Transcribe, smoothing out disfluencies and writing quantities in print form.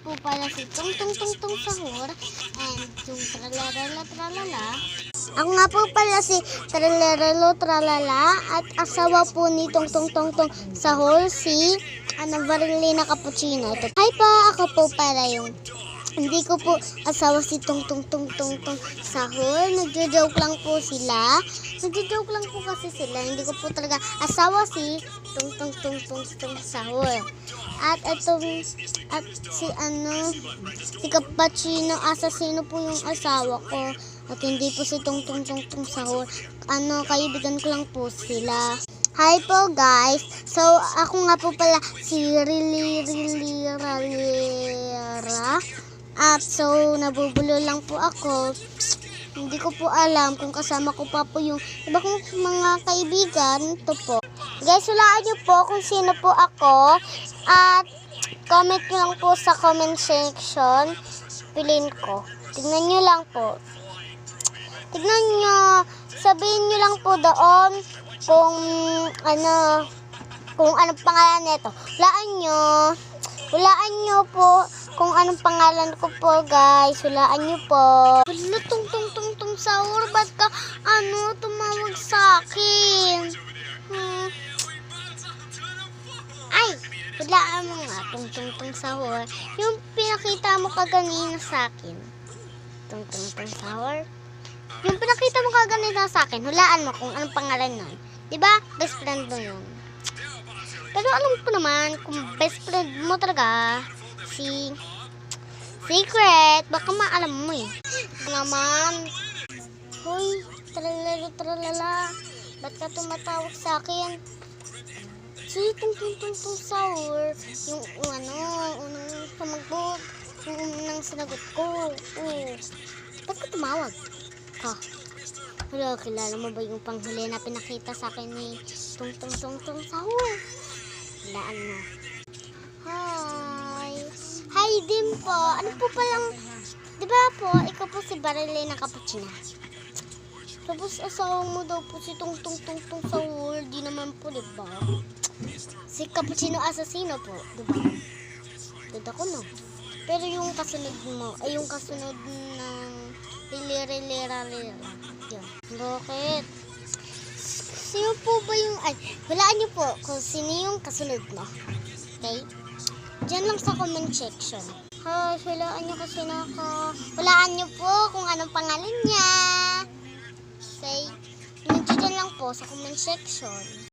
po pala si Tung Tung Tung Tung Sahur and yung Tralalala Tralala. Ako nga po pala si Tralalalo Tralala at asawa po ni Tung Tung Tung Tung Sahur si Marilena Cappuccino. Hi po, ako po pala yung hindi ko po asawa si Tung Tung Tung Tung Tung Sahur. Nagjo-joke lang po sila. Nagjo-joke lang po kasi sila. Hindi ko po talaga asawa si Tung Tung Tung Tung Tung Sahur. At si Cappuccino Assassino po yung asawa ko. At hindi po si Tung Tung Tung Tung Sahur. Kaibigan ko lang po sila. Hi po guys. So ako nga po pala si Ralera. At so nabubulo lang po ako. Hindi ko po alam kung kasama ko pa po yung iba kong mga kaibigan. Ito po. Guys, hulaan niyo po kung sino po ako. At comment nyo lang po sa comment section. Piliin ko. Tignan nyo lang po. Tignan nyo. Sabihin nyo lang po doon kung anong pangalan nito. Hulaan nyo po kung anong pangalan ko po, guys. Hulaan nyo po. Wala, Tung Sahur, ba't ka tumawag sa akin? Ay, hulaan mo nga, Tung Sahur. Yung pinakita mo kaganina sa akin. Tung Sahur. Yung pinakita mo kaganina sa akin, hulaan mo kung anong pangalan nun. Diba? Best friend mo yun. Pero alam ko naman, kung best friend mo talaga, si Secret, baka maalam mo eh. Naman, hoy, tralala, ba't ka tumatawag sa akin? Si Tung Sahur, yung unang sumagot, yung unang sinagot ko. Ba't ka tumawag? Ha? Wala, kilala mo ba yung panghuli na pinakita sa akin ni Tung Sahur? Walaan mo. Hi din po. Ano po palang, di ba po, ikaw po si Marilena Cappuccino. Tapos asawa mo daw po si Tung Sahur. Di naman po, di ba? Si Cappuccino Assassino po, di ba? Dada ko no. Pero yung kasunod mo, ay yung kasunod ng Lera. Yun. Bakit? Sino po ba yung, hulaan niyo po kung sino yung kasunod mo. Okay? Diyan lang sa comment section. Hulaan niyo kasi hulaan niyo po kung anong pangalan niya. Okay? Diyan lang po sa comment section.